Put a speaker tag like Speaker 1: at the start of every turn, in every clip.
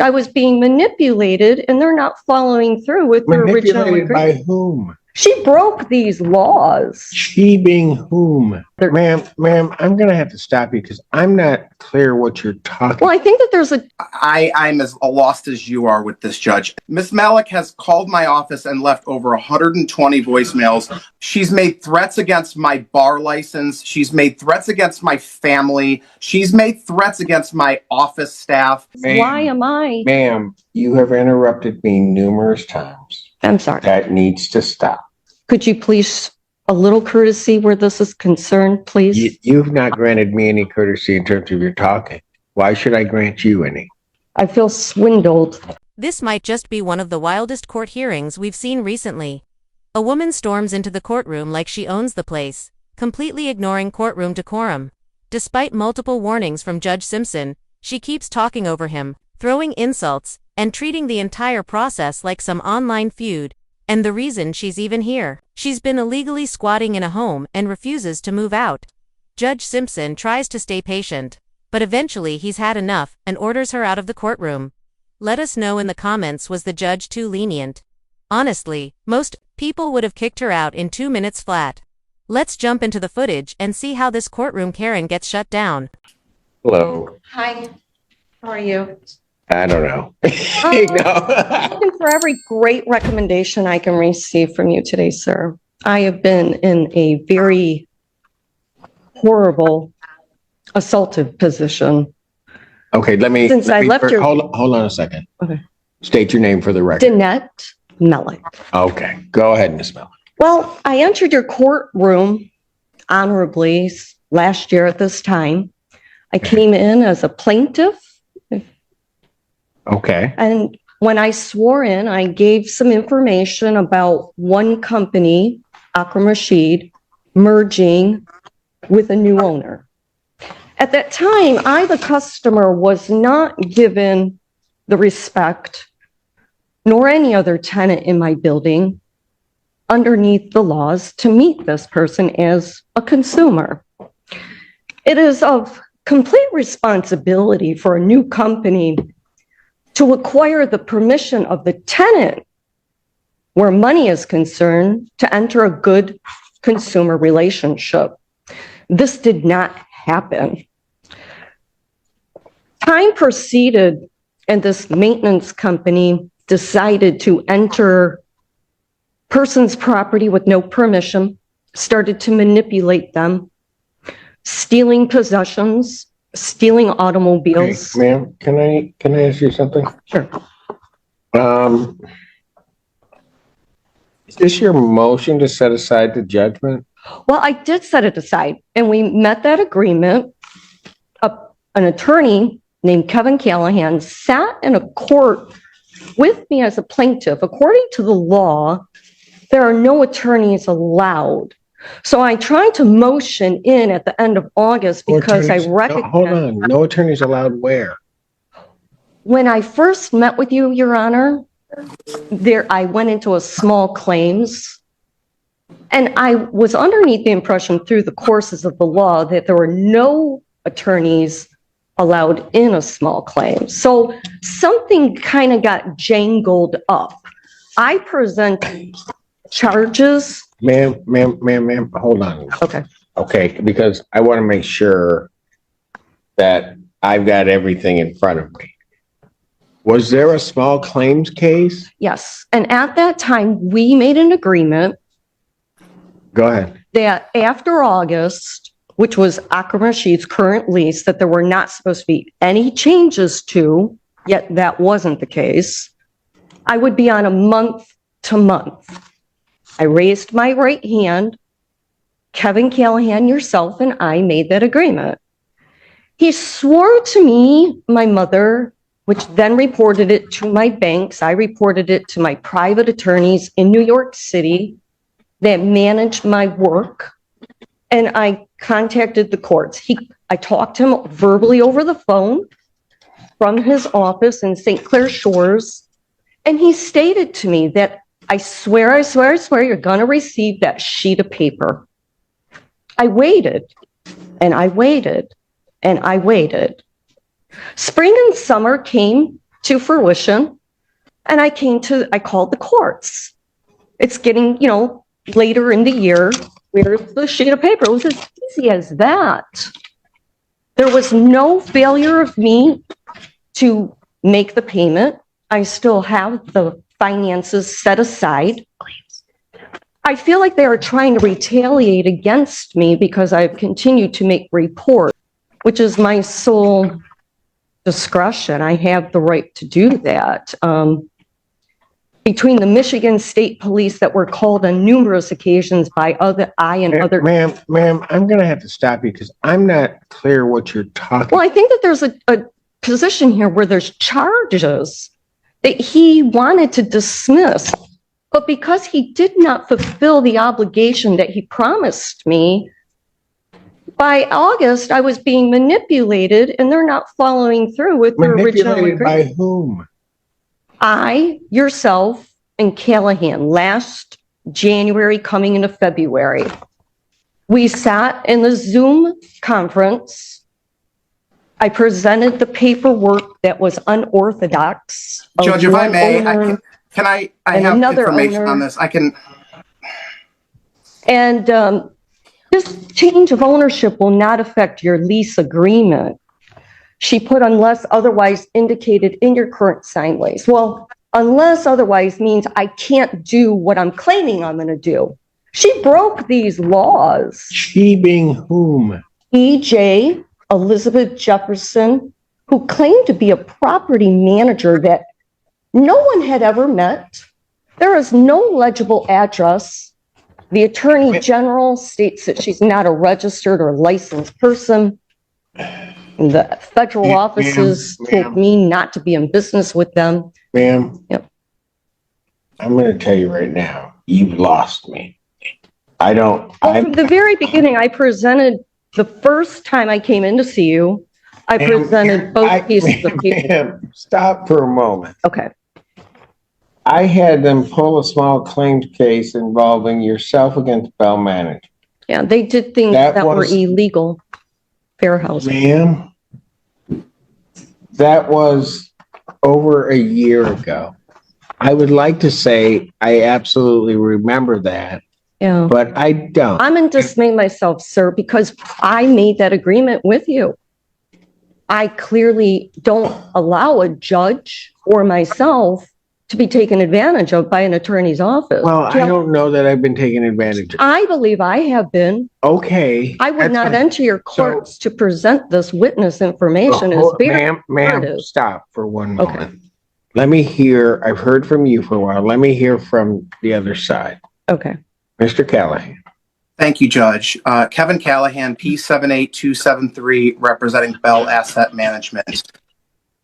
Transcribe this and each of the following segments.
Speaker 1: I was being manipulated and they're not following through with their original agreement.
Speaker 2: Manipulated by whom?
Speaker 1: She broke these laws.
Speaker 2: She being whom? Ma'am, I'm going to have to stop you because I'm not clear what you're talking about.
Speaker 1: Well, I think that there's
Speaker 3: I'm as lost as you are with this, Judge. Ms. Malik has called my office and left over 120 voicemails. She's made threats against my bar license. She's made threats against my family. She's made threats against my office staff.
Speaker 1: Why am I?
Speaker 2: Ma'am, you have interrupted me numerous times.
Speaker 1: I'm sorry.
Speaker 2: That needs to stop.
Speaker 1: Could you please, a little courtesy where this is concerned, please?
Speaker 2: You've not granted me any courtesy in terms of your talking. Why should I grant you any?
Speaker 1: I feel swindled.
Speaker 4: This might just be one of the wildest court hearings we've seen recently. A woman storms into the courtroom like she owns the place, completely ignoring courtroom decorum. Despite multiple warnings from Judge Simpson, she keeps talking over him, throwing insults, and treating the entire process like some online feud. And the reason she's even here, she's been illegally squatting in a home and refuses to move out. Judge Simpson tries to stay patient, but eventually he's had enough and orders her out of the courtroom. Let us know in the comments, was the judge too lenient? Honestly, most people would have kicked her out in 2 minutes flat. Let's jump into the footage and see how this courtroom Karen gets shut down.
Speaker 2: Hello.
Speaker 1: Hi, how are you?
Speaker 2: I don't know.
Speaker 1: I'm looking for every great recommendation I can receive from you today, sir. I have been in a very horrible, assaultive position.
Speaker 2: Okay, let me hold on a second.
Speaker 1: Okay.
Speaker 2: State your name for the record.
Speaker 1: Danette Malik.
Speaker 2: Okay, go ahead, Miss Malik.
Speaker 1: Well, I entered your courtroom honorably last year at this time. I came in as a plaintiff.
Speaker 2: Okay.
Speaker 1: And when I swore in, I gave some information about one company, Akram Rashid, merging with a new owner. At that time, I, the customer, was not given the respect, nor any other tenant in my building, underneath the laws to meet this person as a consumer. It is of complete responsibility for a new company to acquire the permission of the tenant, where money is concerned, to enter a good consumer relationship. This did not happen. Time proceeded, and this maintenance company decided to enter person's property with no permission, started to manipulate them, stealing possessions, stealing automobiles.
Speaker 2: Okay, ma'am, can I ask you something?
Speaker 1: Sure.
Speaker 2: Is this your motion to set aside the judgment?
Speaker 1: Well, I did set it aside, and we met that agreement. An attorney named Kevin Callahan sat in a court with me as a plaintiff. According to the law, there are no attorneys allowed. So I tried to motion in at the end of August because I recognized...
Speaker 2: Hold on. No attorneys allowed where?
Speaker 1: When I first met with you, Your Honor, I went into a small claims, and I was underneath the impression through the courses of the law that there were no attorneys allowed in a small claim. So something kind of got jangled up. I presented charges.
Speaker 2: Ma'am, hold on.
Speaker 1: Okay.
Speaker 2: Okay, because I want to make sure that I've got everything in front of me. Was there a small claims case?
Speaker 1: Yes. And at that time, we made an agreement.
Speaker 2: Go ahead.
Speaker 1: That after August, which was Akram Rashid's current lease, that there were not supposed to be any changes to, yet that wasn't the case. I would be on a month to month. I raised my right hand. Kevin Callahan, yourself, and I made that agreement. He swore to me, my mother, which then reported it to my banks. I reported it to my private attorneys in New York City that managed my work. And I contacted the courts. I talked to him verbally over the phone from his office in St. Clair Shores. And he stated to me that I swear, you're going to receive that sheet of paper. I waited, and I waited, and I waited. Spring and summer came to fruition. And I called the courts. It's getting, later in the year. Where's the sheet of paper? It was as easy as that. There was no failure of me to make the payment. I still have the finances set aside. I feel like they are trying to retaliate against me because I've continued to make reports, which is my sole discretion. I have the right to do that. Between the Michigan State Police that were called on numerous occasions by other.
Speaker 2: Ma'am, I'm going to have to stop you because I'm not clear what you're talking.
Speaker 1: Well, I think that there's a position here where there's charges that he wanted to dismiss, but because he did not fulfill the obligation that he promised me, by August, I was being manipulated and they're not following through with their original agreement.
Speaker 2: Manipulated by whom?
Speaker 1: I, yourself, and Callahan last January coming into February. We sat in the Zoom conference. I presented the paperwork that was unorthodox.
Speaker 3: Judge, if I may, I have information on this.
Speaker 1: And this change of ownership will not affect your lease agreement. She put unless otherwise indicated in your current signed lease. Well, unless otherwise means I can't do what I'm claiming I'm going to do. She broke these laws.
Speaker 2: She being whom?
Speaker 1: E.J. Elizabeth Jefferson, who claimed to be a property manager that no one had ever met. There is no legible address. The Attorney General states that she's not a registered or licensed person. The federal offices told me not to be in business with them.
Speaker 2: Ma'am,
Speaker 1: yep.
Speaker 2: I'm going to tell you right now, you've lost me.
Speaker 1: From the very beginning, I presented, the first time I came in to see you, I presented both pieces of paper.
Speaker 2: Stop for a moment.
Speaker 1: Okay.
Speaker 2: I had them pull a small claims case involving yourself against Bell Management.
Speaker 1: Yeah, they did things that were illegal. Fair housing.
Speaker 2: Ma'am, that was over a year ago. I would like to say I absolutely remember that,
Speaker 1: yeah,
Speaker 2: but I don't.
Speaker 1: I'm in dismay myself, sir, because I made that agreement with you. I clearly don't allow a judge or myself to be taken advantage of by an attorney's office.
Speaker 2: Well, I don't know that I've been taken advantage of.
Speaker 1: I believe I have been.
Speaker 2: Okay.
Speaker 1: I would not enter your courts to present this witness information as
Speaker 2: Ma'am, stop for one moment. Okay. Let me hear, I've heard from you for a while. Let me hear from the other side.
Speaker 1: Okay.
Speaker 2: Mr. Callahan.
Speaker 3: Thank you, Judge. Kevin Callahan, P78273, representing Bell Asset Management.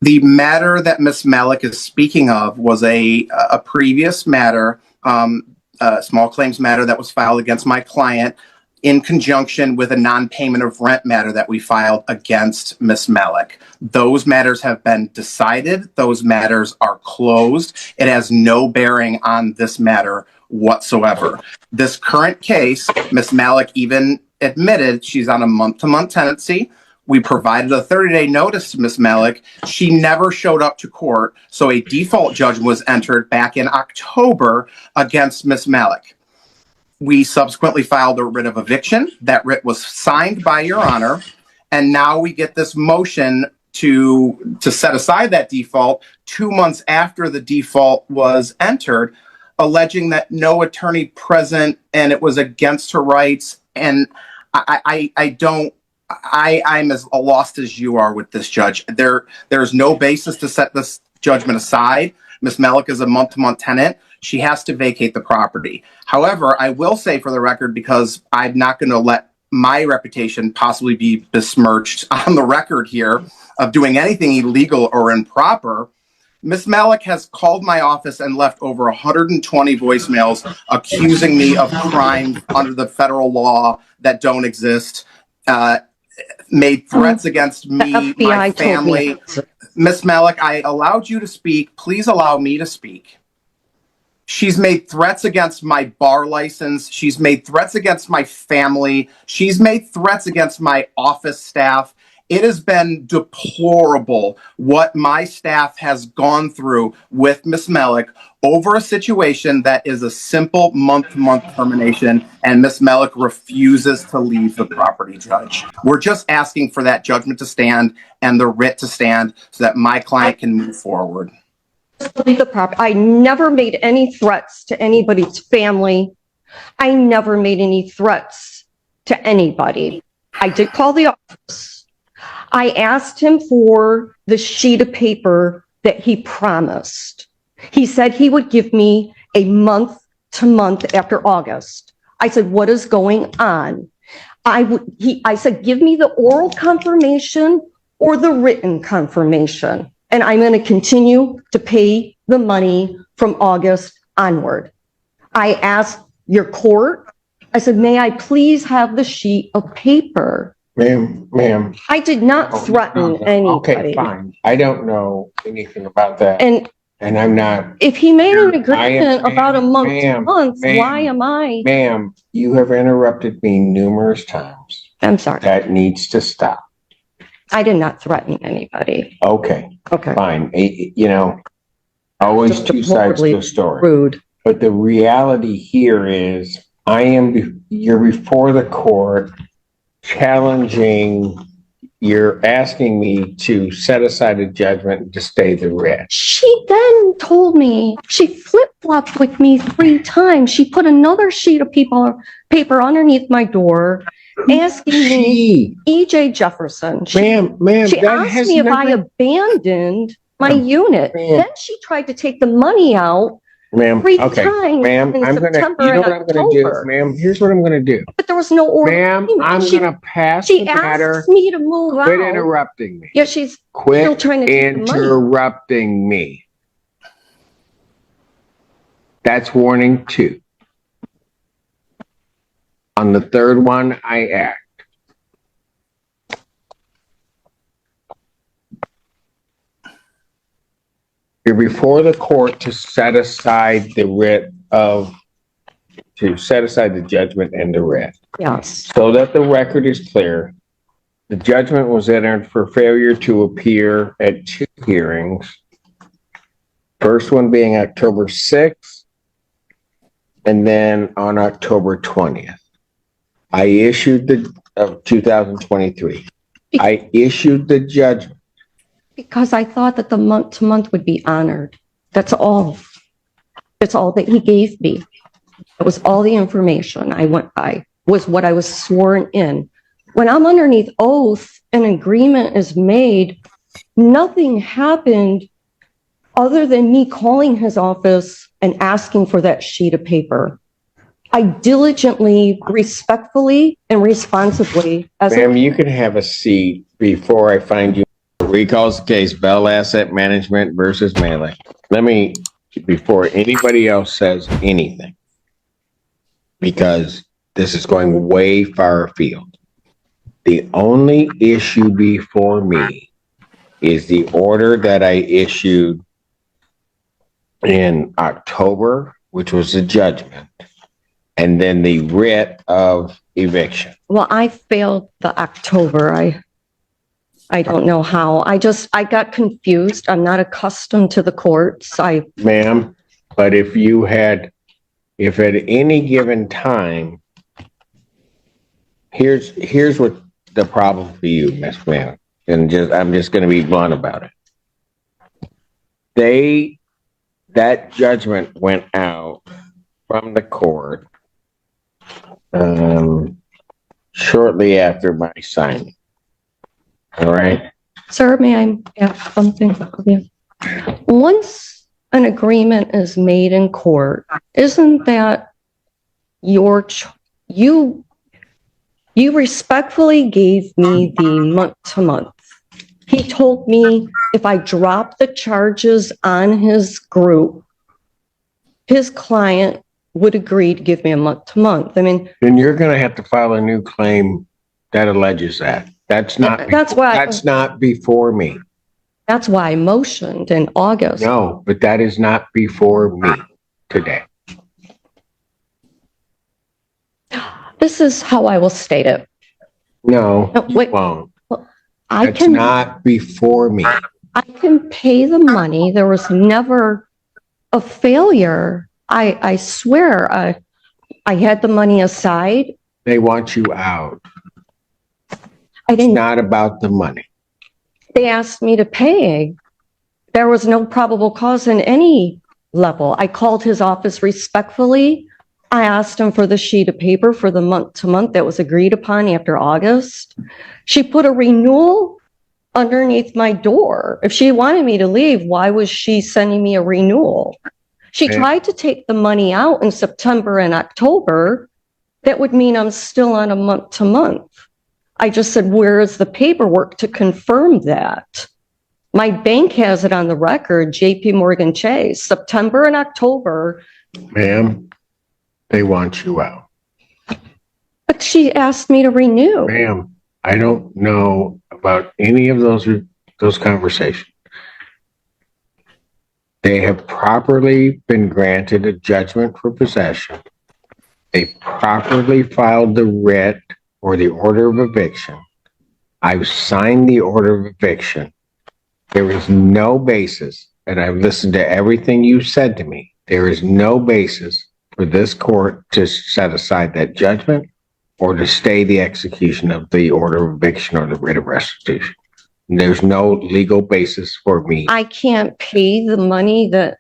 Speaker 3: The matter that Ms. Malik is speaking of was a previous matter, a small claims matter that was filed against my client in conjunction with a non-payment of rent matter that we filed against Ms. Malik. Those matters have been decided. Those matters are closed. It has no bearing on this matter whatsoever. This current case, Ms. Malik even admitted she's on a month-to-month tenancy. We provided a 30-day notice to Ms. Malik. She never showed up to court, so a default judgment was entered back in October against Ms. Malik. We subsequently filed a writ of eviction. That writ was signed by Your Honor, and now we get this motion to set aside that default 2 months after the default was entered, alleging that no attorney present and it was against her rights. And I'm as lost as you are with this, Judge. There's no basis to set this judgment aside. Ms. Malik is a month-to-month tenant. She has to vacate the property. However, I will say for the record, because I'm not going to let my reputation possibly be besmirched on the record here of doing anything illegal or improper, Ms. Malik has called my office and left over 120 voicemails accusing me of crimes under the federal law that don't exist. Made threats against me, my family. Ms. Malik, I allowed you to speak. Please allow me to speak. She's made threats against my bar license. She's made threats against my family. She's made threats against my office staff. It has been deplorable what my staff has gone through with Miss Melick over a situation that is a simple month-to-month termination, and Miss Melick refuses to leave the property, Judge. We're just asking for that judgment to stand and the writ to stand so that my client can move forward.
Speaker 1: Leave the property. I never made any threats to anybody's family. I never made any threats to anybody. I did call the office. I asked him for the sheet of paper that he promised. He said he would give me a month to month after August. I said, what is going on? I said, give me the oral confirmation or the written confirmation, and I'm going to continue to pay the money from August onward. I asked your court, I said, may I please have the sheet of paper?
Speaker 2: Ma'am.
Speaker 1: I did not threaten anybody.
Speaker 2: Okay, fine. I don't know anything about that.
Speaker 1: And
Speaker 2: I'm not.
Speaker 1: if he made an agreement about a month to month, why am I?
Speaker 2: Ma'am, you have interrupted me numerous times.
Speaker 1: I'm sorry.
Speaker 2: That needs to stop.
Speaker 1: I did not threaten anybody.
Speaker 2: Okay,
Speaker 1: Okay.
Speaker 2: fine. Always
Speaker 1: Just
Speaker 2: two sides to the story.
Speaker 1: Rude.
Speaker 2: But the reality here is you're before the court challenging, you're asking me to set aside a judgment to stay the writ.
Speaker 1: She then told me, she flip-flopped with me 3 times. She put another sheet of paper underneath my door asking me, E.J. Jefferson. She
Speaker 2: Ma'am,
Speaker 1: asked me if I abandoned my unit.
Speaker 2: Ma'am.
Speaker 1: Then she tried to take the money out.
Speaker 2: Ma'am,
Speaker 1: 3
Speaker 2: okay,
Speaker 1: times
Speaker 2: ma'am,
Speaker 1: in
Speaker 2: you know
Speaker 1: September
Speaker 2: what
Speaker 1: and
Speaker 2: I'm gonna do,
Speaker 1: October.
Speaker 2: ma'am, here's what I'm gonna do.
Speaker 1: But there was no order.
Speaker 2: Ma'am, I'm gonna pass the
Speaker 1: She
Speaker 2: matter.
Speaker 1: asked me to move out.
Speaker 2: Quit interrupting me.
Speaker 1: Yeah, she's still
Speaker 2: Quit
Speaker 1: trying to take the money.
Speaker 2: interrupting me. That's warning 2. On the 3rd one, I act. You're before the court to set aside the judgment and the writ.
Speaker 1: Yes.
Speaker 2: So that the record is clear, the judgment was entered for failure to appear at 2 hearings. First one being October 6th, and then on October 20th. I issued of 2023. I issued the judgment.
Speaker 1: Because I thought that the month to month would be honored. That's all. That's all that he gave me. It was all the information I went by, was what I was sworn in. When I'm underneath oath, an agreement is made, nothing happened other than me calling his office and asking for that sheet of paper. I diligently, respectfully, and responsibly,
Speaker 2: Ma'am, you can have a seat before I find you. Recalls the case, Bell Asset Management versus Melee. Before anybody else says anything, because this is going way far afield. The only issue before me is the order that I issued in October, which was the judgment, and then the writ of eviction.
Speaker 1: well, I failed the October. I don't know how. I got confused. I'm not accustomed to the courts.
Speaker 2: Ma'am, but if at any given time, here's what the problem for you, Miss Ma'am, and I'm just going to be blunt about it. That judgment went out from the court shortly after my signing. All right.
Speaker 1: Sir, may I ask something of you? Once an agreement is made in court, isn't that you respectfully gave me the month to month. He told me if I dropped the charges on his group, his client would agree to give me a month to month. I mean,
Speaker 2: Then you're going to have to file a new claim that alleges that. That's not before me.
Speaker 1: That's why I motioned in August.
Speaker 2: No, but that is not before me today.
Speaker 1: This is how I will state it.
Speaker 2: No,
Speaker 1: No, wait.
Speaker 2: you won't.
Speaker 1: I
Speaker 2: That's
Speaker 1: can,
Speaker 2: not before me.
Speaker 1: I can pay the money. There was never a failure. I swear, I had the money aside.
Speaker 2: They want you out.
Speaker 1: I
Speaker 2: It's
Speaker 1: didn't,
Speaker 2: not about the money.
Speaker 1: they asked me to pay. There was no probable cause in any level. I called his office respectfully. I asked him for the sheet of paper for the month to month that was agreed upon after August. She put a renewal underneath my door. If she wanted me to leave, why was she sending me a renewal? She tried to take the money out in September and October. That would mean I'm still on a month to month. I just said, where is the paperwork to confirm that? My bank has it on the record, JP Morgan Chase, September and October.
Speaker 2: Ma'am, they want you out.
Speaker 1: But she asked me to renew.
Speaker 2: Ma'am, I don't know about any of those conversations. They have properly been granted a judgment for possession. They properly filed the writ or the order of eviction. I've signed the order of eviction. There is no basis, and I've listened to everything you said to me. There is no basis for this court to set aside that judgment or to stay the execution of the order of eviction or the writ of restitution. There's no legal basis for me.
Speaker 1: I can't pay the money that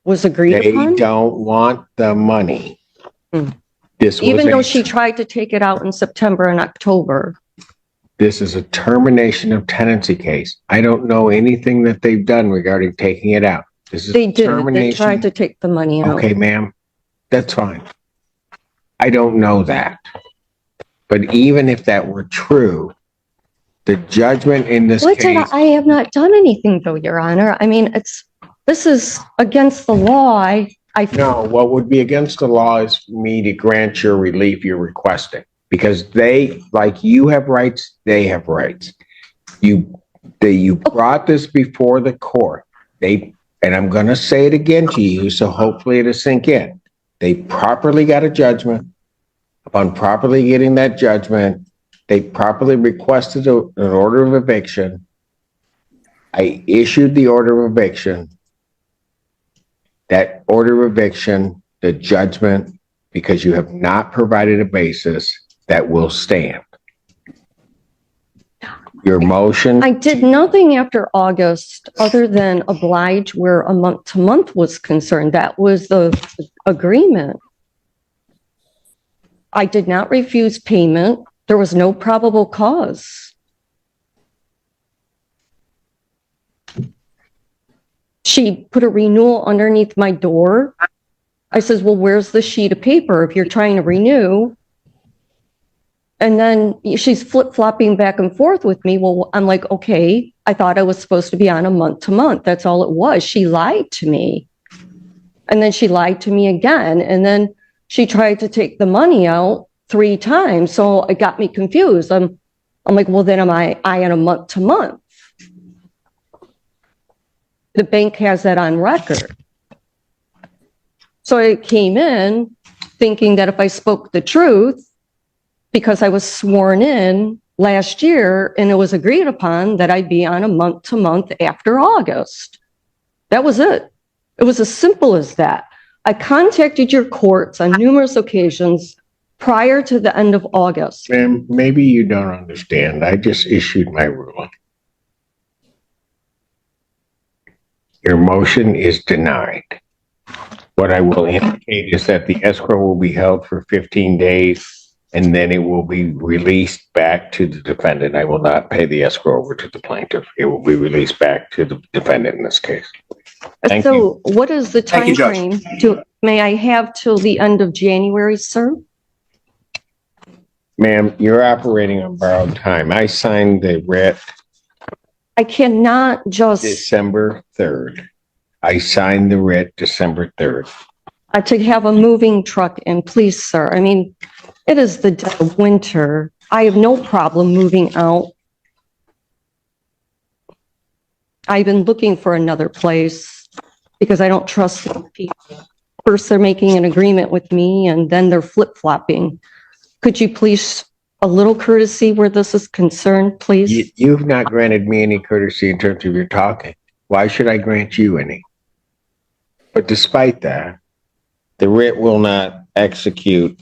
Speaker 1: was agreed
Speaker 2: They
Speaker 1: upon,
Speaker 2: don't want the money. This was
Speaker 1: even though she tried to take it out in September and October.
Speaker 2: This is a termination of tenancy case. I don't know anything that they've done regarding taking it out. This is
Speaker 1: They did. They
Speaker 2: termination.
Speaker 1: tried to take the money out.
Speaker 2: Okay, ma'am, that's fine. I don't know that. But even if that were true, the judgment in this case,
Speaker 1: I have not done anything though, Your Honor. I mean, this is against the law.
Speaker 2: no, what would be against the law is me to grant your relief you're requesting. Because they, like you have rights, they have rights. You brought this before the court. And I'm going to say it again to you, so hopefully it'll sink in. They properly got a judgment. Upon properly getting that judgment, they properly requested an order of eviction. I issued the order of eviction. That order of eviction, the judgment, because you have not provided a basis, that will stand. Your motion.
Speaker 1: I did nothing after August other than oblige where a month to month was concerned. That was the agreement. I did not refuse payment. There was no probable cause. She put a renewal underneath my door. I says, well, where's the sheet of paper if you're trying to renew? And then she's flip-flopping back and forth with me. Well, I'm like, okay, I thought I was supposed to be on a month to month. That's all it was. She lied to me. And then she lied to me again. And then she tried to take the money out 3 times. So it got me confused. I'm like, well, then am I on a month to month? The bank has that on record. So I came in thinking that if I spoke the truth, because I was sworn in last year and it was agreed upon that I'd be on a month to month after August. That was it. It was as simple as that. I contacted your courts on numerous occasions prior to the end of August.
Speaker 2: Ma'am, maybe you don't understand. I just issued my ruling. Your motion is denied. What I will indicate is that the escrow will be held for 15 days and then it will be released back to the defendant. I will not pay the escrow over to the plaintiff. It will be released back to the defendant in this case. Thank you.
Speaker 1: So what is the
Speaker 3: Thank you,
Speaker 1: time
Speaker 3: Judge.
Speaker 1: frame? May I have till the end of January, sir?
Speaker 2: Ma'am, you're operating on borrowed time. I signed the writ
Speaker 1: I cannot just
Speaker 2: December 3rd. I signed the writ December 3rd.
Speaker 1: to have a moving truck in, please, sir. I mean, it is the dead of winter. I have no problem moving out. I've been looking for another place because I don't trust the people. First, they're making an agreement with me and then they're flip-flopping. Could you please a little courtesy where this is concerned, please?
Speaker 2: You've not granted me any courtesy in terms of your talking. Why should I grant you any? But despite that, the writ will not execute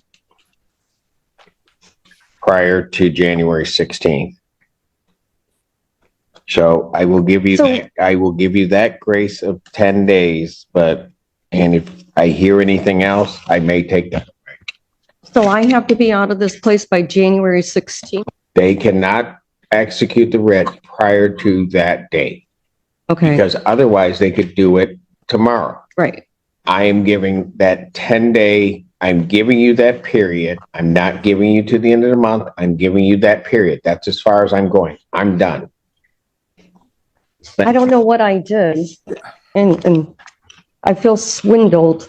Speaker 2: prior to January 16th. So I will give you that grace of 10 days, and if I hear anything else, I may take that.
Speaker 1: So I have to be out of this place by January 16th?
Speaker 2: They cannot execute the writ prior to that date.
Speaker 1: Okay,
Speaker 2: Because otherwise they could do it tomorrow.
Speaker 1: right.
Speaker 2: I am giving that 10-day, I'm giving you that period. I'm not giving you to the end of the month. I'm giving you that period. That's as far as I'm going. I'm done.
Speaker 1: I don't know what I did, and I feel swindled.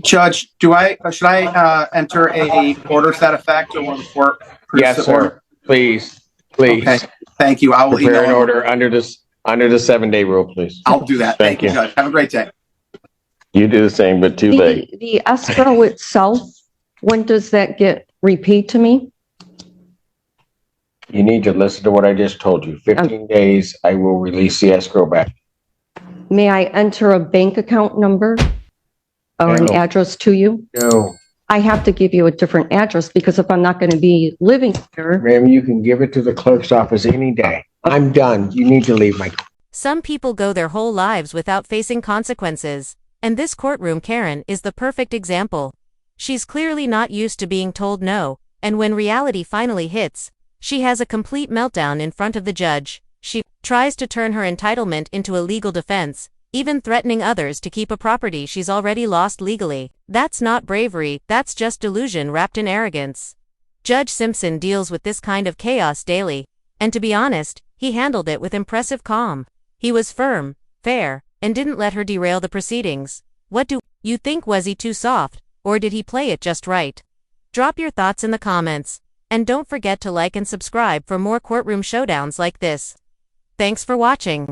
Speaker 3: Judge, should I enter a order to that effect, or will the court?
Speaker 2: Yes,
Speaker 3: produce the
Speaker 2: sir.
Speaker 3: order?
Speaker 2: Please.
Speaker 3: Okay, thank you. I will
Speaker 2: Prepare an
Speaker 3: email.
Speaker 2: order under the 7-day rule, please.
Speaker 3: I'll do that. Thank you, Judge. Have a great day.
Speaker 2: You do the same, but too late.
Speaker 1: The escrow itself, when does that get repaid to me?
Speaker 2: You need to listen to what I just told you. 15 days, I will release the escrow back.
Speaker 1: May I enter a bank account number or an
Speaker 2: No.
Speaker 1: address to you?
Speaker 2: No,
Speaker 1: I have to give you a different address because if I'm not going to be living here,
Speaker 2: ma'am, you can give it to the clerk's office any day. I'm done. You need to leave my.
Speaker 4: Some people go their whole lives without facing consequences, and this courtroom Karen is the perfect example. She's clearly not used to being told no, and when reality finally hits, she has a complete meltdown in front of the judge. She tries to turn her entitlement into a legal defense, even threatening others to keep a property she's already lost legally. That's not bravery, that's just delusion wrapped in arrogance. Judge Simpson deals with this kind of chaos daily, and to be honest, he handled it with impressive calm. He was firm, fair, and didn't let her derail the proceedings. What do you think? Was he too soft, or did he play it just right? Drop your thoughts in the comments, and don't forget to like and subscribe for more courtroom showdowns like this. Thanks for watching.